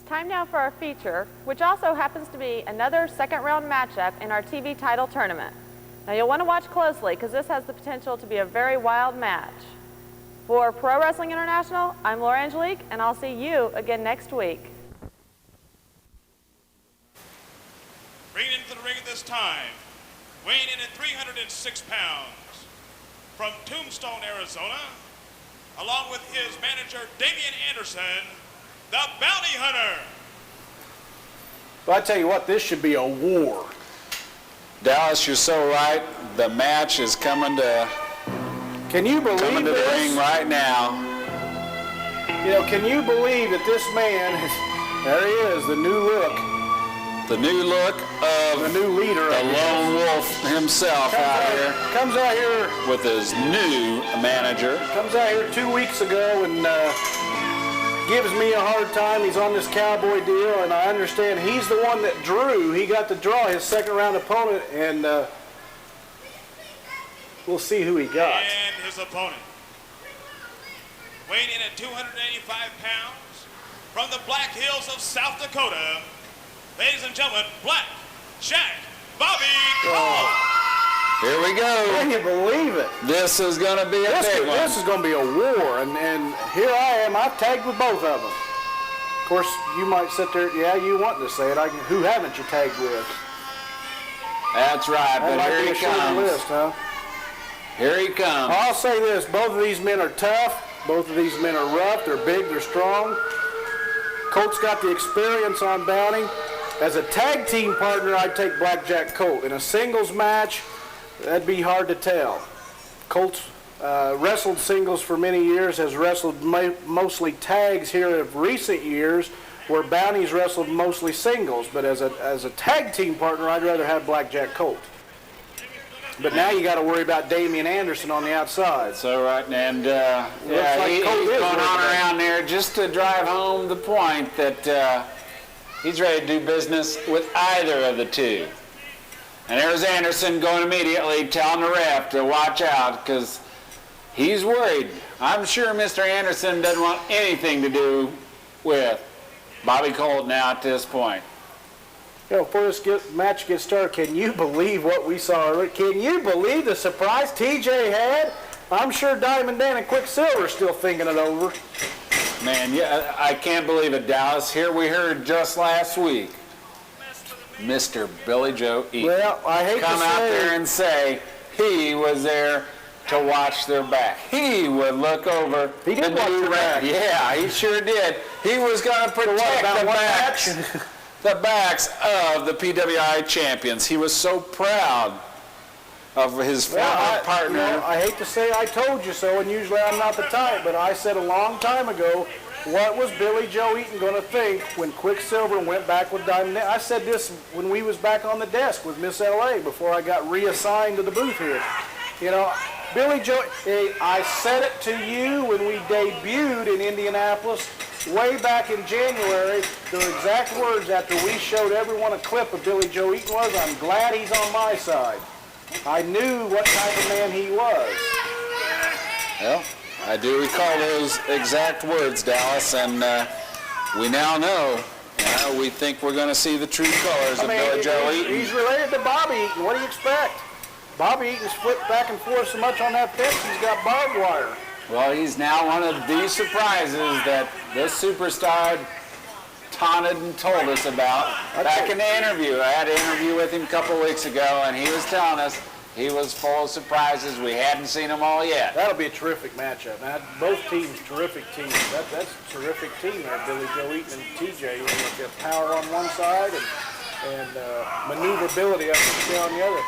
Time now for our feature, which also happens to be another second-round matchup in our TV title tournament. Now you'll want to watch closely because this has the potential to be a very wild match. For Pro Wrestling International, I'm Laura Angelique, and I'll see you again next week. Bringing into the ring at this time, weighing in at 306 pounds, from Tombstone, Arizona, along with his manager, Damian Anderson, the Bounty Hunter. Well, I tell you what, this should be a war. Dallas, you're so right. The match is coming to Can you believe the ring right now. You know, can you believe that this man is, there he is, the new look. The new look of the new leader, the lone wolf himself comes out here with his new manager. Comes out here 2 weeks ago and gives me a hard time. He's on this cowboy deal, and I understand he's the one that drew. He got to draw his second round opponent, and we'll see who he got. And his opponent, weighing in at 285 pounds, from the Black Hills of South Dakota, ladies and gentlemen, Black Jack Bobby Colt. Here we go. Can you believe it? This is going to be a big one. This is going to be a war, and here I am. I've tagged with both of them. Of course, you might sit there, yeah, you want to say it. Who haven't you tagged with? That's right, but here he comes. List, huh? Here he comes. I'll say this, both of these men are tough. Both of these men are rough. They're big, they're strong. Colt's got the experience on Bounty. As a tag team partner, I'd take Blackjack Colt. In a singles match, that'd be hard to tell. Colt's wrestled singles for many years, has wrestled mostly tags here of recent years, where Bounty's wrestled mostly singles. But as a tag team partner, I'd rather have Blackjack Colt. But now you got to worry about Damian Anderson on the outside. So right, and like he's Colt going on around there just to drive home the point that he's ready to do business with either of the two. And there's Anderson going immediately telling the ref to watch out because he's worried. I'm sure Mr. Anderson doesn't want anything to do with Bobby Colt now at this point. You know, before this match gets started, can you believe what we saw earlier? Can you believe the surprise TJ had? I'm sure Diamond Dan and Quicksilver are still thinking it over. Man, yeah, I can't believe it, Dallas. Here we heard just last week Mr. Billy Joe Eaton I hate come to out say, there and say he was there to watch their back. He would look over. He did watch their back. Yeah, he sure did. He was going to protect the backs of the PWI champions. He was so proud of his former partner. You know, I hate to say I told you so, and usually I'm not the type, but I said a long time ago, what was Billy Joe Eaton going to think when Quicksilver went back with Diamond? I said this when we was back on the desk with Miss LA before I got reassigned to the booth here. You know, Billy Joe, I said it to you when we debuted in Indianapolis way back in January. The exact words after we showed everyone a clip of Billy Joe Eaton was, I'm glad he's on my side. I knew what type of man he was. Well, I do recall those exact words, Dallas, and we now know. We think we're going to see the true colors of Billy Joe Eaton. He's related to Bobby Eaton. What do you expect? Bobby Eaton's flipped back and forth so much on that fence, he's got barbed wire. Well, he's now one of these surprises that this superstar taunted and told us about back in the interview. I had an interview with him a couple weeks ago, and he was telling us he was full of surprises. We hadn't seen them all yet. That'll be a terrific matchup. Now, both teams, terrific teams. That's a terrific team there, Billy Joe Eaton and TJ. You know, you've got power on one side and maneuverability on the other.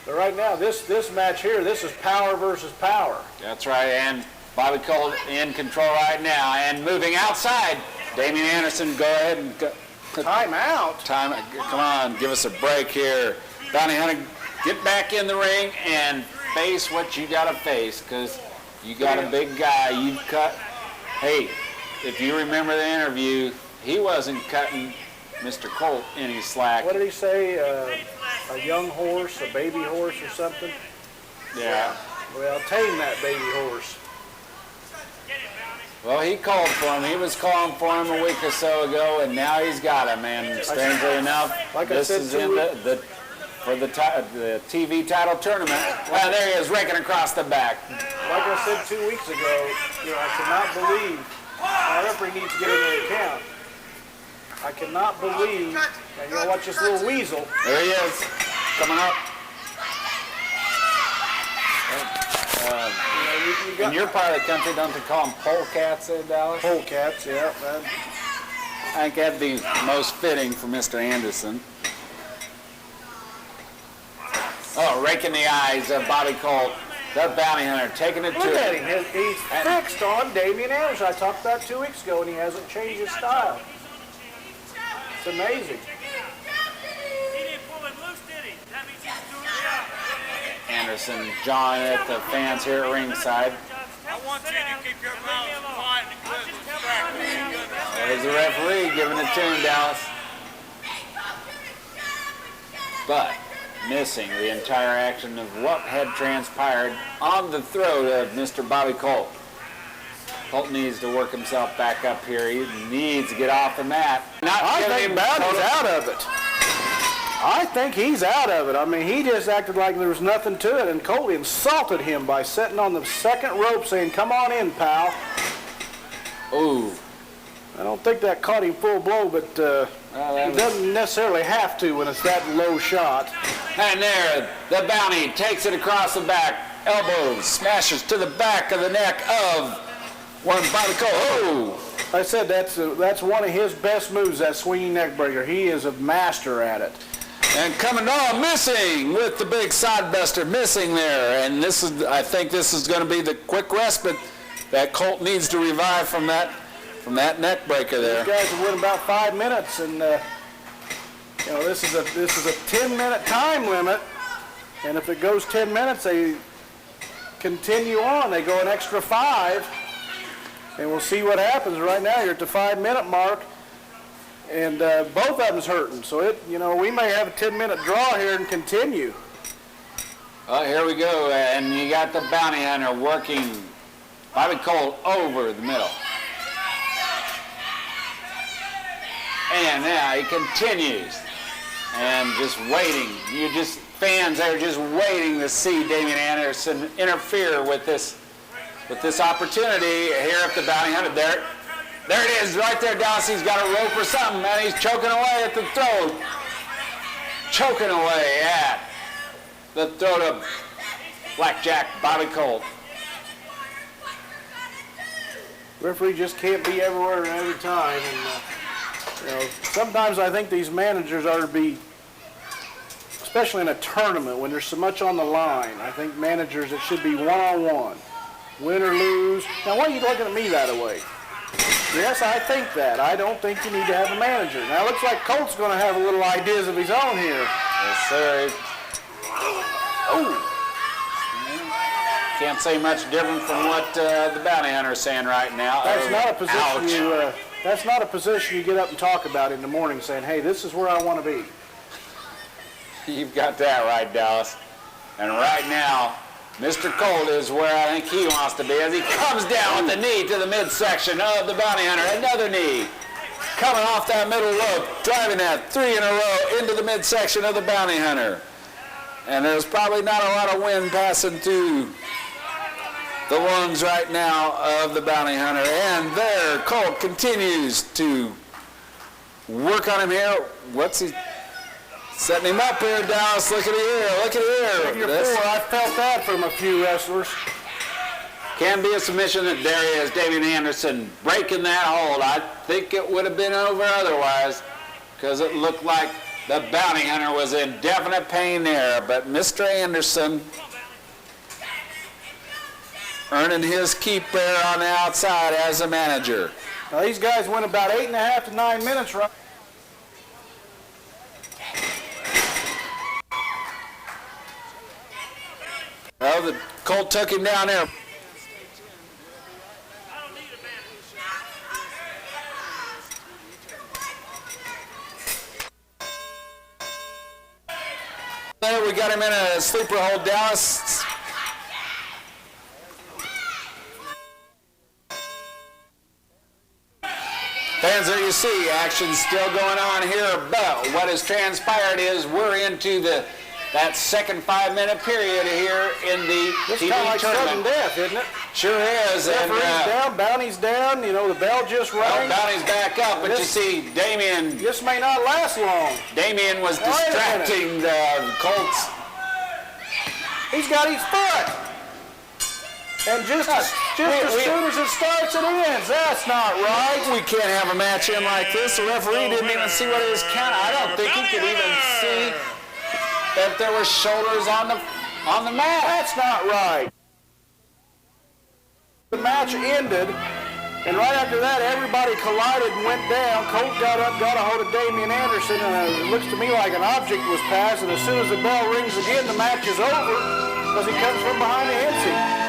But right now, this match here, this is power versus power. That's right, and Bobby Colt in control right now. And moving outside, Damian Anderson, go ahead and go. Time out. Come on, give us a break here. Bounty Hunter, get back in the ring and face what you got to face, because you got a big guy. You cut. Hey, if you remember the interview, he wasn't cutting Mr. Colt any slack. What did he say? A young horse, a baby horse or something? Yeah. Well, tame that baby horse. Well, he called for him. He was calling for him a week or so ago, and now he's got him. And strangely enough, this is in for the TV title tournament. Well, there he is, raking across the back. Like I said 2 weeks ago, I cannot believe our referee needs to get into account. I cannot believe, and watch this little weasel. There he is, coming up. In your part of the country, don't they call them polecats there, Dallas? Polecats, yeah. I think that'd be most fitting for Mr. Anderson. Oh, raking the eyes of Bobby Colt, the bounty hunter, taking it to Look at him. He's fixed on Damian Anderson. I talked about 2 weeks ago, and he hasn't changed his style. It's amazing. He didn't pull him loose, did he? That means he's doing the job. Anderson jawing at the fans here at ringside. I want you to keep your mouth quiet and quit distracting. There's the referee giving it to him, Dallas. But missing the entire action of what had transpired on the throat of Mr. Bobby Colt. Colt needs to work himself back up here. He needs to get off the mat. I think Bowdy's out of it. I think he's out of it. I mean, he just acted like there was nothing to it, and Colt insulted him by sitting on the second rope saying, "Come on in, pal." Ooh. I don't think that caught him full blow, but he doesn't necessarily have to when it's that low shot. And there, the bounty takes it across the back. Elbows, smashes to the back of the neck of one Bobby Colt. Oh! I said that's one of his best moves, that swinging neck breaker. He is a master at it. And coming on, missing with the big side buster, missing there. And I think this is going to be the quick respite that Colt needs to revive from that neck breaker there. These guys have went about 5 minutes, and this is a 10-minute time limit. And if it goes 10 minutes, they continue on. They go an extra 5, and we'll see what happens. Right now, you're at the 5-minute mark. And both of them's hurting, so we may have a 10-minute draw here and continue. Oh, here we go, and you got the bounty hunter working Bobby Colt over the middle. And now he continues, and just waiting. Fans are just waiting to see Damian Anderson interfere with this opportunity here at the bounty hunter. There it is, right there, Dallas. He's got a rope or something, and he's choking away at the throat. Choking away at the throat of Blackjack Bobby Colt. Referee just can't be everywhere and every time. And sometimes I think these managers ought to be, especially in a tournament when there's so much on the line. I think managers, it should be one-on-one, win or lose. Now, why are you looking at me that way? Yes, I think that. I don't think you need to have a manager. Now, it looks like Colt's going to have a little ideas of his own here. Yes, sir. Oh! Can't say much different from what the bounty hunter's saying right now. That's not a position that's not a position you get up and talk about in the morning saying, "Hey, this is where I want to be." You've got that right, Dallas. And right now, Mr. Colt is where I think he wants to be as he comes down with the knee to the midsection of the bounty hunter. Another knee coming off that middle rope, driving that 3 in a row into the midsection of the bounty hunter. And there's probably not a lot of wind passing through the lungs right now of the bounty hunter. And there, Colt continues to work on him here. What's he... Setting him up here, Dallas. Look at here. Look at here. Figure 4, I felt that from a few wrestlers. Can be a submission. That there he is, Damian Anderson breaking that hold. I think it would have been over otherwise because it looked like the bounty hunter was in definite pain there. But Mr. Anderson earning his keep there on the outside as a manager. Now, these guys went about 8.5 to 9 minutes, right? Well, the Colt took him down there. There, we got him in a sleeper hold, Dallas. Fans, there you see, action still going on here, but what has transpired is we're into that second 5-minute period here in the It's TV kind of like sudden tournament. death, isn't it? Sure is. Referee's down, Bounty's down, you know, the bell just Well, rang. Bounty's back up, but you see, Damien This may not last long. was Wait a minute. distracting the Colts. He's got his foot. And just as soon as it starts, it ends. That's not right. We can't have a match in like this. The referee didn't even see what his count. I don't think he could even see that there were shoulders on the mat. That's not right. The match ended, and right after that, everybody collided and went down. Colt got up, got a hold of Damian Anderson, and it looks to me like an object was passed, and as soon as the bell rings again, the match is over because he comes from behind the headset.